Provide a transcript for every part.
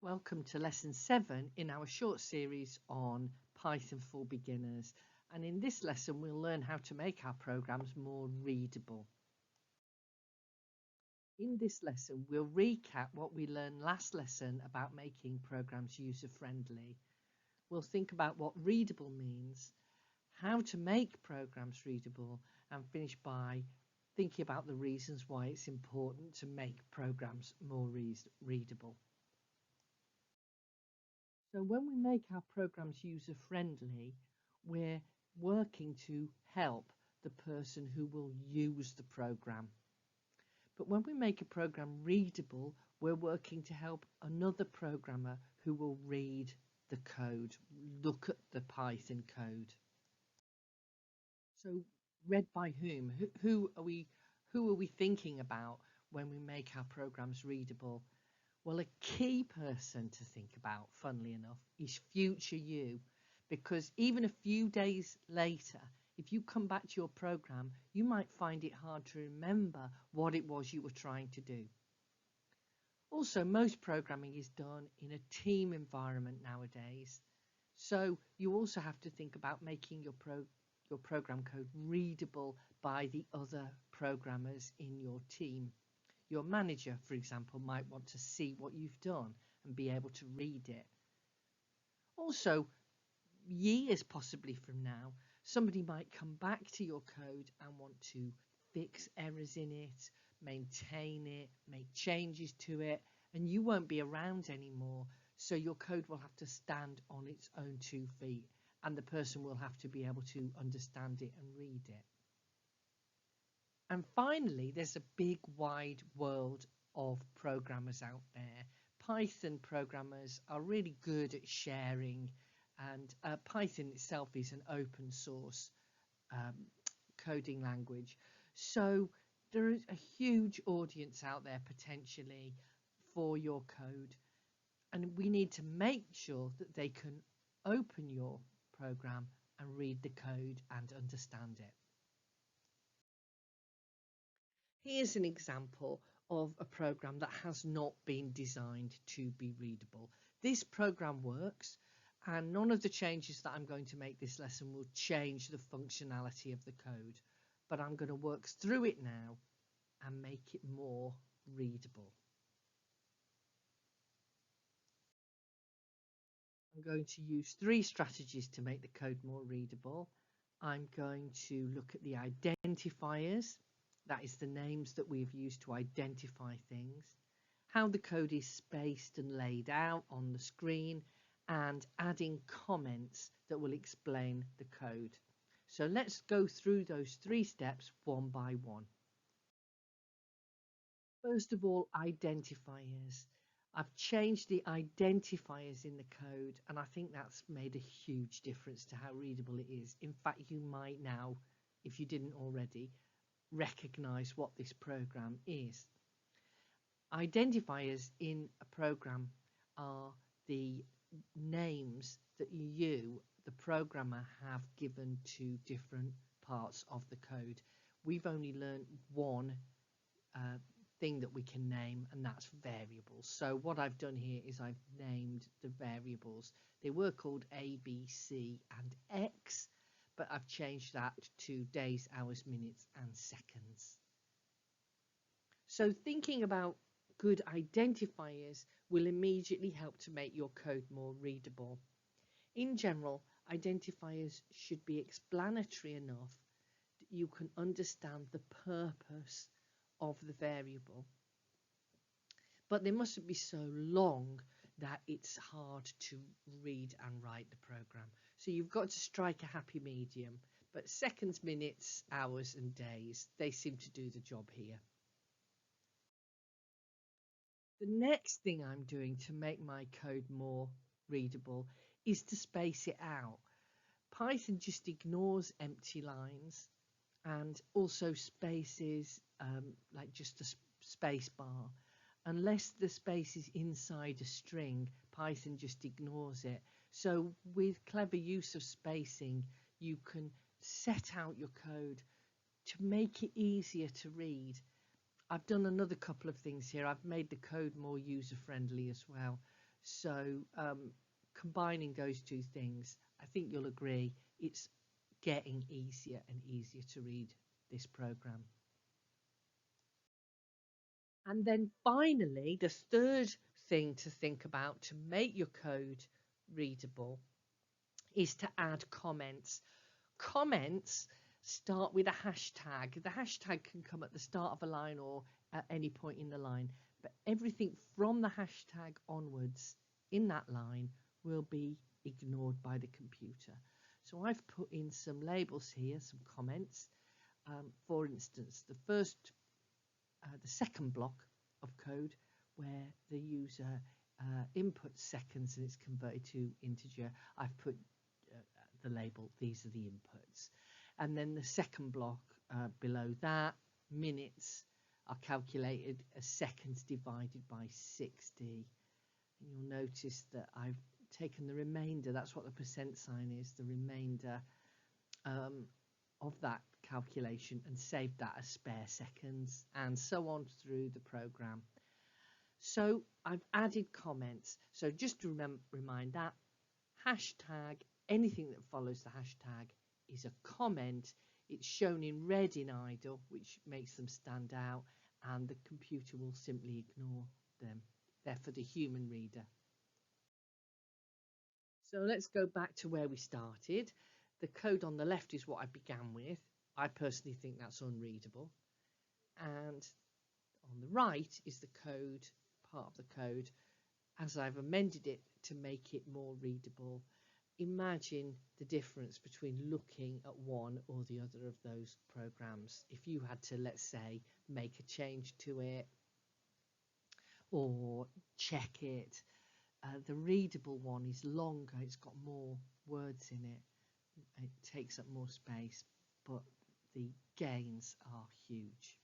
Welcome to lesson 7 in our short series on Python for beginners. And in this lesson, we'll learn how to make our programs more readable. In this lesson, we'll recap what we learned last lesson about making programs user-friendly. We'll think about what readable means, how to make programs readable, and finish by thinking about the reasons why it's important to make programs more readable. So when we make our programs user-friendly, we're working to help the person who will use the program. But when we make a program readable, we're working to help another programmer who will read the code, look at the Python code. So read by whom? Who are we thinking about when we make our programs readable? Well, a key person to think about, funnily enough, is future you, because even a few days later, if you come back to your program, you might find it hard to remember what it was you were trying to do. Also, most programming is done in a team environment nowadays, so you also have to think about making your program code readable by the other programmers in your team. Your manager, for example, might want to see what you've done and be able to read it. Also, years possibly from now, somebody might come back to your code and want to fix errors in it, maintain it, make changes to it, and you won't be around anymore. So your code will have to stand on its own 2 feet, and the person will have to be able to understand it and read it. And finally, there's a big wide world of programmers out there. Python programmers are really good at sharing, and Python itself is an open source coding language. So there is a huge audience out there potentially for your code, and we need to make sure that they can open your program and read the code and understand it. Here's an example of a program that has not been designed to be readable. This program works, and none of the changes that I'm going to make this lesson will change the functionality of the code, but I'm going to work through it now and make it more readable. I'm going to use 3 strategies to make the code more readable. I'm going to look at the identifiers. That is the names that we've used to identify things, how the code is spaced and laid out on the screen, and adding comments that will explain the code. So let's go through those 3 steps one by one. First of all, identifiers. I've changed the identifiers in the code, and I think that's made a huge difference to how readable it is. In fact, you might now, if you didn't already, recognize what this program is. Identifiers in a program are the names that you, the programmer, have given to different parts of the code. We've only learned one thing that we can name, and that's variables. So what I've done here is I've named the variables. They were called A, B, C, and X, but I've changed that to days, hours, minutes, and seconds. So thinking about good identifiers will immediately help to make your code more readable. In general, identifiers should be explanatory enough that you can understand the purpose of the variable, but they mustn't be so long that it's hard to read and write the program. So you've got to strike a happy medium, but seconds, minutes, hours and days, they seem to do the job here. The next thing I'm doing to make my code more readable is to space it out. Python just ignores empty lines and also spaces like just a space bar. Unless the space is inside a string, Python just ignores it. So with clever use of spacing, you can set out your code to make it easier to read. I've done another couple of things here. I've made the code more user-friendly as well. So combining those two things, I think you'll agree it's getting easier and easier to read this program. And then finally, the third thing to think about to make your code readable is to add comments. Comments start with a hashtag. The hashtag can come at the start of a line or at any point in the line, but everything from the hashtag onwards in that line will be ignored by the computer. So I've put in some labels here, some comments. For instance, the second block of code where the user inputs seconds and it's converted to integer, I've put the label, these are the inputs. And then the second block below that, minutes, are calculated as seconds divided by 60. And you'll notice that I've taken the remainder, that's what the percent sign is, the remainder of that calculation, and saved that as spare seconds, and so on through the program. So I've added comments. So just to remind that, hashtag, anything that follows the hashtag is a comment. It's shown in red in idle, which makes them stand out, and the computer will simply ignore them. They're for the human reader. So let's go back to where we started. The code on the left is what I began with. I personally think that's unreadable. And on the right is the code, part of the code, as I've amended it to make it more readable. Imagine the difference between looking at one or the other of those programs. If you had to, let's say, make a change to it or check it, the readable one is longer, it's got more words in it, it takes up more space, but the gains are huge.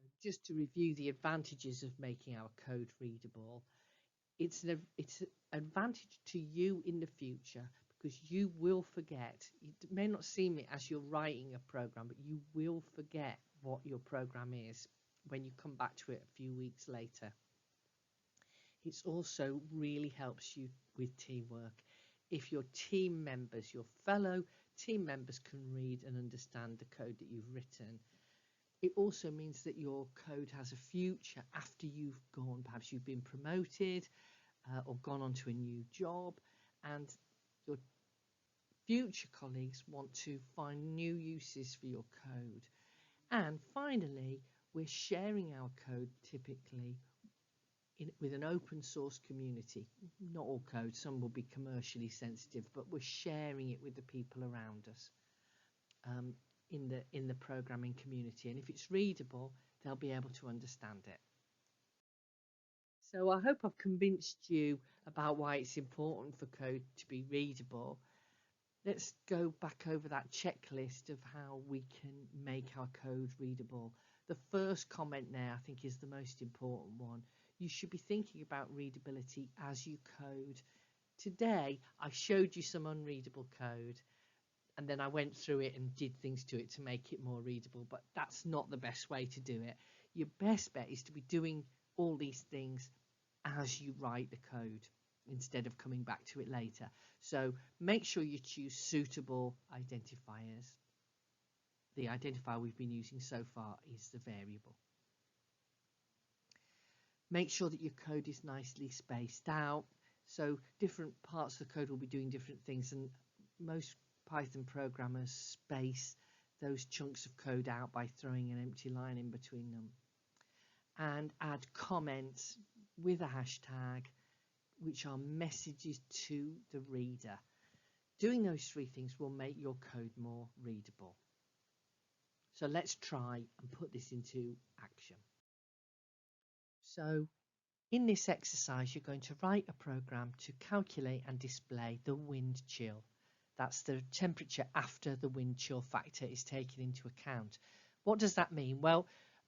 So just to review the advantages of making our code readable, it's an advantage to you in the future because you will forget. It may not seem it as you're writing a program, but you will forget what your program is when you come back to it a few weeks later. It also really helps you with teamwork. If your team members, your fellow team members can read and understand the code that you've written, it also means that your code has a future after you've gone. Perhaps you've been promoted or gone on to a new job, and your future colleagues want to find new uses for your code. And finally, we're sharing our code typically with an open source community. Not all code, some will be commercially sensitive, but we're sharing it with the people around us. In the programming community, and if it's readable, they'll be able to understand it. So I hope I've convinced you about why it's important for code to be readable. Let's go back over that checklist of how we can make our code readable. The first comment now, I think, is the most important one. You should be thinking about readability as you code. Today, I showed you some unreadable code, and then I went through it and did things to it to make it more readable, but that's not the best way to do it. Your best bet is to be doing all these things as you write the code instead of coming back to it later. So make sure you choose suitable identifiers. The identifier we've been using so far is the variable. Make sure that your code is nicely spaced out. So different parts of the code will be doing different things, and most Python programmers space those chunks of code out by throwing an empty line in between them. And add comments with a hashtag, which are messages to the reader. Doing those three things will make your code more readable. So let's try and put this into action. So in this exercise, you're going to write a program to calculate and display the wind chill. That's the temperature after the wind chill factor is taken into account. What does that mean? Well,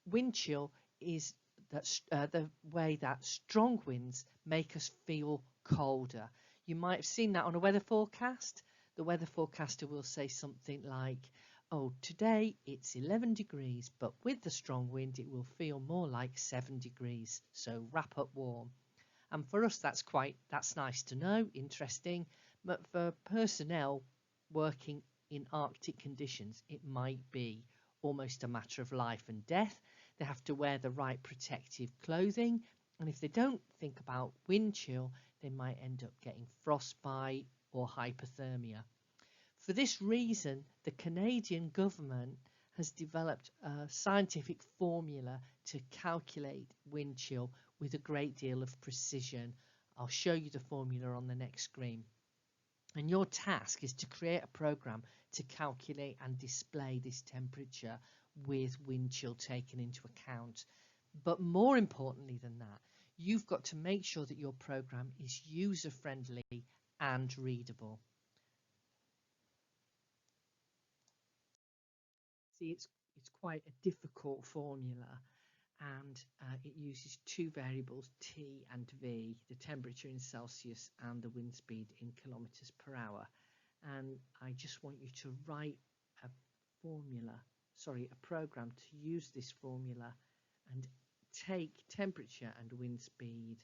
wind chill is the way that strong winds make us feel colder. You might have seen that on a weather forecast. The weather forecaster will say something like, oh, today it's 11 degrees, but with the strong wind it will feel more like 7 degrees, so wrap up warm. And for us, that's nice to know, interesting. But for personnel working in Arctic conditions, it might be almost a matter of life and death. They have to wear the right protective clothing, and if they don't think about wind chill, they might end up getting frostbite or hypothermia. For this reason, the Canadian government has developed a scientific formula to calculate wind chill with a great deal of precision. I'll show you the formula on the next screen. And your task is to create a program to calculate and display this temperature with wind chill taken into account. But more importantly than that, you've got to make sure that your program is user-friendly and readable. See, it's quite a difficult formula, and it uses two variables, T and V, the temperature in Celsius and the wind speed in kilometers per hour. And I just want you to write a program to use this formula and take temperature and wind speed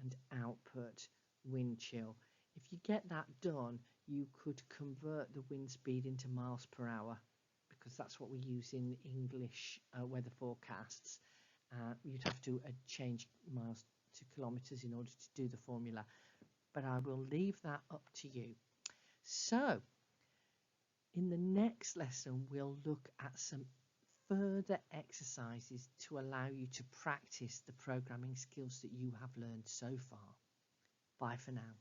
and output wind chill. If you get that done, you could convert the wind speed into miles per hour, because that's what we use in English weather forecasts. You'd have to change miles to kilometers in order to do the formula, but I will leave that up to you. So in the next lesson, we'll look at some further exercises to allow you to practice the programming skills that you have learned so far. Bye for now.